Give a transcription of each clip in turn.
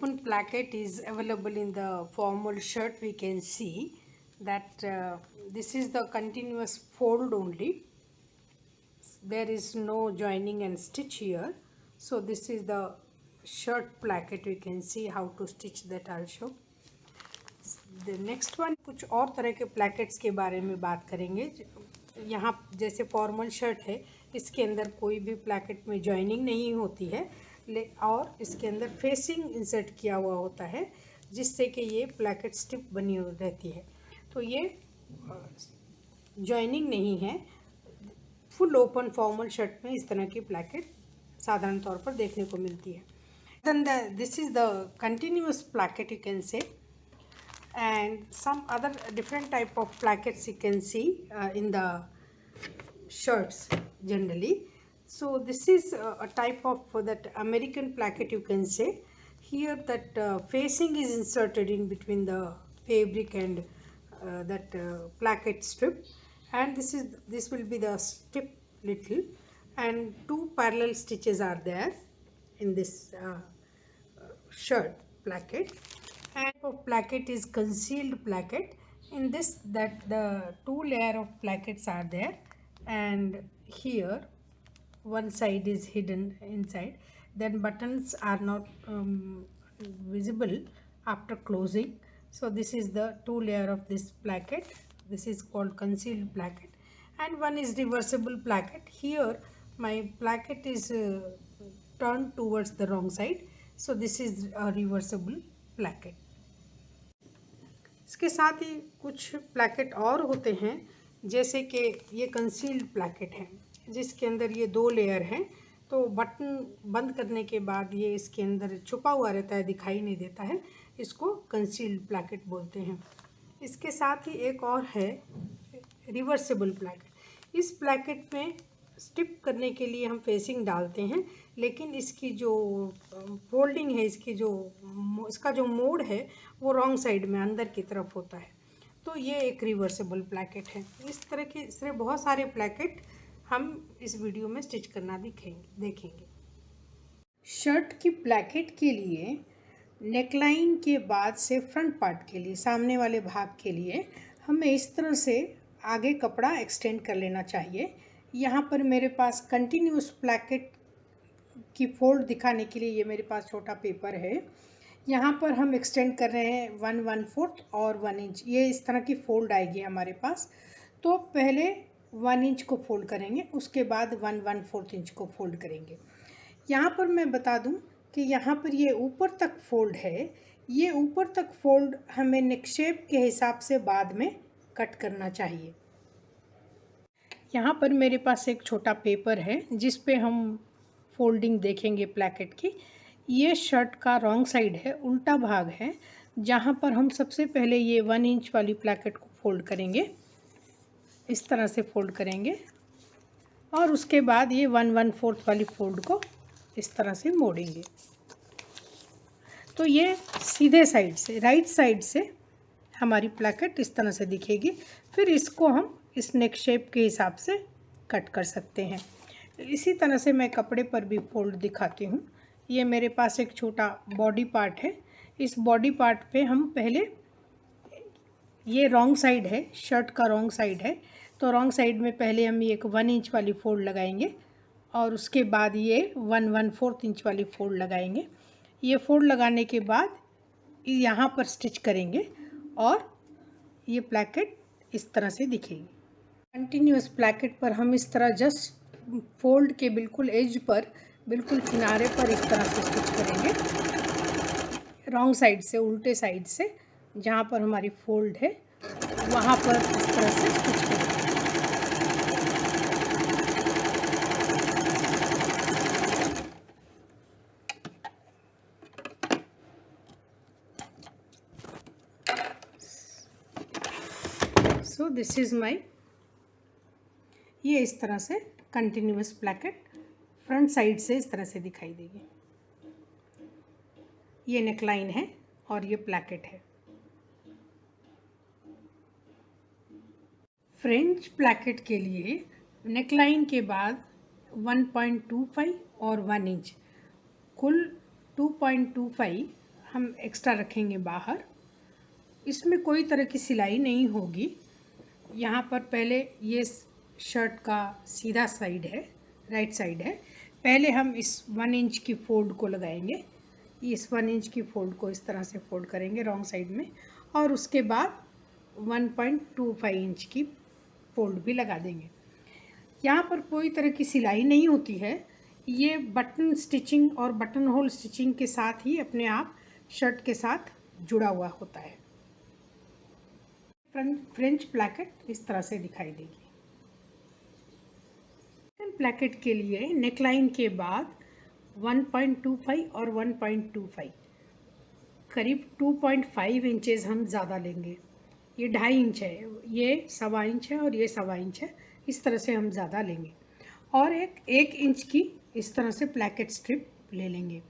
open placket is available in the formal shirt. We can see that this is the continuous fold only. There is no joining and stitch here. So this is the shirt placket. We can see how to stitch that also. The next one कुछ और तरह के प्लैकेट्स के बारे में बात करेंगे. यहाँ जैसे फॉर्मल शर्ट है, इसके अंदर कोई भी प्लैकेट में जॉइनिंग नहीं होती है और इसके अंदर फेसिंग इंसर्ट किया हुआ होता है, जिससे कि ये प्लैकेट स्टिप बनी रहती है. तो ये जॉइनिंग नहीं है. फुल ओपन फॉर्मल शर्ट में इस तरह की प्लैकेट साधारण तौर पर देखने को मिलती है. Then this is the continuous placket, you can say, and some other different type of plackets you can see in the shirts generally. So this is a type of that American placket, you can say. Here that facing is inserted in between the fabric and that placket strip, and this will be the strip little, and two parallel stitches are there in this shirt placket. And of placket is concealed placket. In this, that the two layer of plackets are there, and here one side is hidden inside. Then buttons are not visible after closing. So this is the two layer of this placket. This is called concealed placket, and one is reversible placket. Here my placket is turned towards the wrong side, so this is a reversible placket. इसके साथ ही कुछ placket और होते हैं, जैसे कि ये concealed placket है, जिसके अंदर ये दो लेयर हैं. तो बटन बंद करने के बाद ये इसके अंदर छुपा हुआ रहता है, दिखाई नहीं देता है. इसको कंसील्ड प्लैकेट बोलते हैं. इसके साथ ही एक और है रिवर्सिबल प्लैकेट. इस प्लैकेट में स्टिप करने के लिए हम फेसिंग डालते हैं, लेकिन इसकी जो फोल्डिंग है, इसका जो मोड है वो रॉन्ग साइड में अंदर की तरफ होता है. तो ये एक रिवर्सिबल प्लैकेट है. इस तरह बहुत सारे प्लैकेट हम इस वीडियो में स्टिच करना देखेंगे. शर्ट की प्लैकेट के लिए नेकलाइन के बाद से फ्रंट पार्ट के लिए, सामने वाले भाग के लिए हमें इस तरह से आगे कपड़ा एक्सटेंड कर लेना चाहिए. यहाँ पर मेरे पास कंटिन्यूस प्लैकेट की फोल्ड दिखाने के लिए ये मेरे पास छोटा पेपर है. यहाँ पर हम एक्सटेंड कर रहे हैं 1/4 और 1 इंच. ये इस तरह की फोल्ड आएगी हमारे पास. तो पहले 1 इंच को फोल्ड करेंगे, उसके बाद 1/4 इंच को फोल्ड करेंगे. यहाँ पर मैं बता दूँ कि यहाँ पर ये ऊपर तक फोल्ड है. ये ऊपर तक फोल्ड हमें नेक शेप के हिसाब से बाद में कट करना चाहिए. यहाँ पर मेरे पास एक छोटा पेपर है जिस पे हम फोल्डिंग देखेंगे प्लैकेट की. ये शर्ट का रॉन्ग साइड है, उल्टा भाग है, जहाँ पर हम सबसे पहले ये 1 इंच वाली प्लैकेट को फोल्ड करेंगे. इस तरह से फोल्ड करेंगे और उसके बाद ये 1/4 वाली फोल्ड को इस तरह से मोड़ेंगे. तो ये सीधे साइड से, राइट साइड से हमारी प्लैकेट इस तरह से दिखेगी. फिर इसको हम इस नेक शेप के हिसाब से कट कर सकते हैं. इसी तरह से मैं कपड़े पर भी फोल्ड दिखाती हूँ. ये मेरे पास एक छोटा बॉडी पार्ट है. इस बॉडी पार्ट पे हम पहले, ये रॉन्ग साइड है, शर्ट का रॉन्ग साइड है, तो रॉन्ग साइड में पहले हम एक 1 इंच वाली फोल्ड लगाएंगे और उसके बाद ये 1/4 इंच वाली फोल्ड लगाएंगे. ये फोल्ड लगाने के बाद यहाँ पर स्टिच करेंगे और ये प्लैकेट इस तरह से दिखेगी. कंटिन्यूस प्लैकेट पर हम इस तरह जस्ट फोल्ड के बिल्कुल एज पर, बिल्कुल किनारे पर इस तरह से स्टिच करेंगे. रॉन्ग साइड से, उल्टे साइड से, जहाँ पर हमारी फोल्ड है वहाँ पर इस तरह से स्टिच करेंगे. सो दिस इज़ माई, ये इस तरह से कंटिन्यूस प्लैकेट फ्रंट साइड से इस तरह से दिखाई देगी. ये नेकलाइन है और ये प्लैकेट है. फ्रेंच प्लैकेट के लिए नेकलाइन के बाद 1.25 और 1 इंच, कुल 2.25 हम एक्स्ट्रा रखेंगे बाहर। इसमें कोई तरह की सिलाई नहीं होगी। यहाँ पर पहले ये शर्ट का सीधा साइड है, राइट साइड है। पहले हम इस 1 इंच की फोल्ड को लगाएंगे। इस 1 इंच की फोल्ड को इस तरह से फोल्ड करेंगे रॉन्ग साइड में, और उसके बाद 1.25 इंच की फोल्ड भी लगा देंगे। यहाँ पर कोई तरह की सिलाई नहीं होती है। ये बटन स्टिचिंग और बटन होल स्टिचिंग के साथ ही अपने आप शर्ट के साथ जुड़ा हुआ होता है। फ्रेंच प्लैकेट इस तरह से दिखाई देगी। प्लैकेट के लिए नेकलाइन के बाद 1.25 और 1.25 करीब 2.5 इंचेस हम ज़्यादा लेंगे। ये 2.5 इंच है, ये 1.25 इंच है और ये 1.25 इंच है। इस तरह से हम ज़्यादा लेंगे और एक इंच की इस तरह से प्लैकेट स्ट्रिप ले लेंगे।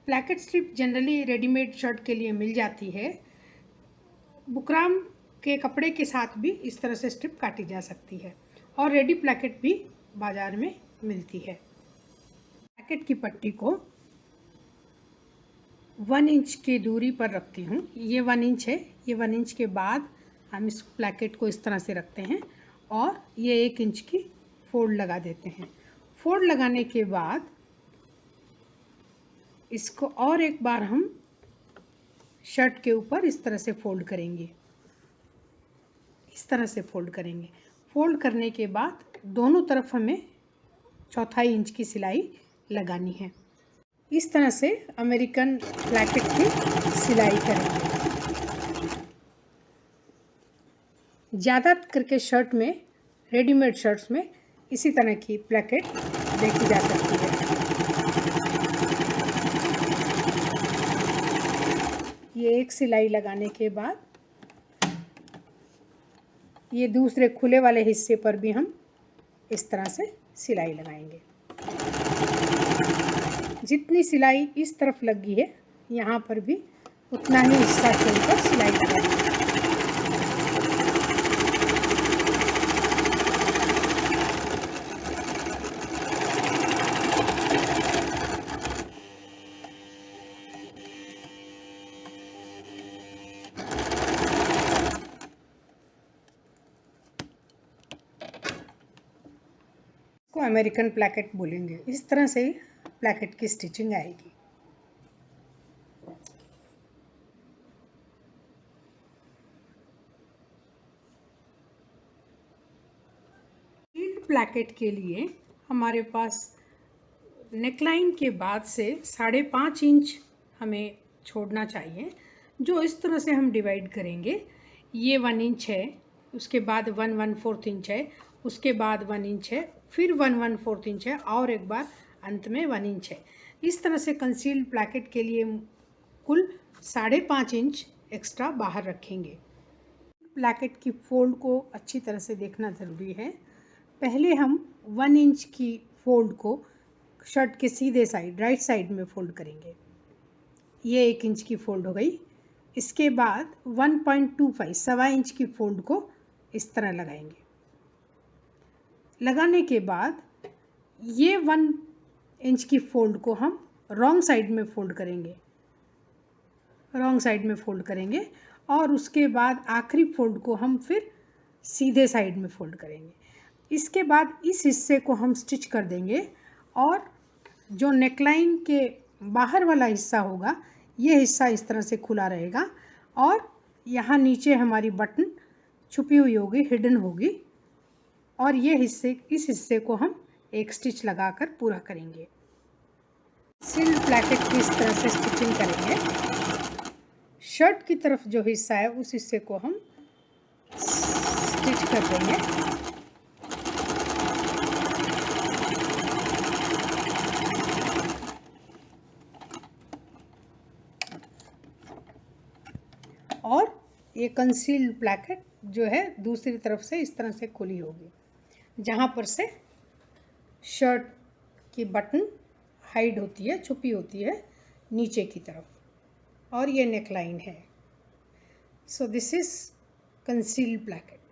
Placket strip generally readymade shirt के लिए मिल जाती है। बुकराम के कपड़े के साथ भी इस तरह से स्ट्रिप काटी जा सकती है और रेडी प्लैकेट भी बाज़ार में मिलती है। प्लैकेट की पट्टी को 1 इंच की दूरी पर रखती हूँ। ये 1 इंच है। ये 1 इंच के बाद हम इस प्लैकेट को इस तरह से रखते हैं और ये 1 इंच की फोल्ड लगा देते हैं। फोल्ड लगाने के बाद इसको और एक बार हम शर्ट के ऊपर इस तरह से फोल्ड करेंगे। इस तरह से फोल्ड करेंगे। फोल्ड करने के बाद दोनों तरफ हमें 1/4 इंच की सिलाई लगानी है। इस तरह से अमेरिकन प्लैकेट की सिलाई करेंगे। ज़्यादा करके शर्ट में, रेडीमेड शर्ट्स में इसी तरह की प्लैकेट देखी जा सकती है। ये एक सिलाई लगाने के बाद ये दूसरे खुले वाले हिस्से पर भी हम इस तरह से सिलाई लगाएंगे। जितनी सिलाई इस तरफ लगी है यहाँ पर भी उतना ही हिस्सा छोड़कर सिलाई लगाएंगे। को अमेरिकन प्लैकेट बोलेंगे। इस तरह से प्लैकेट की स्टिचिंग आएगी। प्लैकेट के लिए हमारे पास नेकलाइन के बाद से 5.5 इंच हमें छोड़ना चाहिए, जो इस तरह से हम डिवाइड करेंगे। ये 1 इंच है, उसके बाद 1/4 इंच है, उसके बाद 1 इंच है, फिर 1/4 इंच है और एक बार अंत में 1 इंच है। इस तरह से कंसील्ड प्लैकेट के लिए कुल 5.5 इंच एक्स्ट्रा बाहर रखेंगे। प्लैकेट की फोल्ड को अच्छी तरह से देखना ज़रूरी है। पहले हम 1 इंच की फोल्ड को शर्ट के सीधे साइड, राइट साइड में फोल्ड करेंगे। ये 1 इंच की फोल्ड हो गई। इसके बाद 1.25 1.25 इंच की फोल्ड को इस तरह लगाएंगे। लगाने के बाद ये 1 इंच की फोल्ड को हम रॉन्ग साइड में फोल्ड करेंगे, रॉन्ग साइड में फोल्ड करेंगे और उसके बाद आखिरी फोल्ड को हम फिर सीधे साइड में फोल्ड करेंगे। इसके बाद इस हिस्से को हम स्टिच कर देंगे और जो नेकलाइन के बाहर वाला हिस्सा होगा ये हिस्सा इस तरह से खुला रहेगा और यहाँ नीचे हमारी बटन छुपी हुई होगी, हिडन होगी, और ये हिस्से, इस हिस्से को हम एक स्टिच लगाकर पूरा करेंगे। सिल प्लैकेट की इस तरह से स्टिचिंग करेंगे। शर्ट की तरफ जो हिस्सा है उस हिस्से को हम स्टिच कर देंगे। और ये कंसील्ड प्लैकेट जो है दूसरी तरफ से इस तरह से खुली होगी, जहाँ पर से शर्ट की बटन हाइड होती है, छुपी होती है नीचे की तरफ, और ये नेकलाइन है। So this is concealed placket.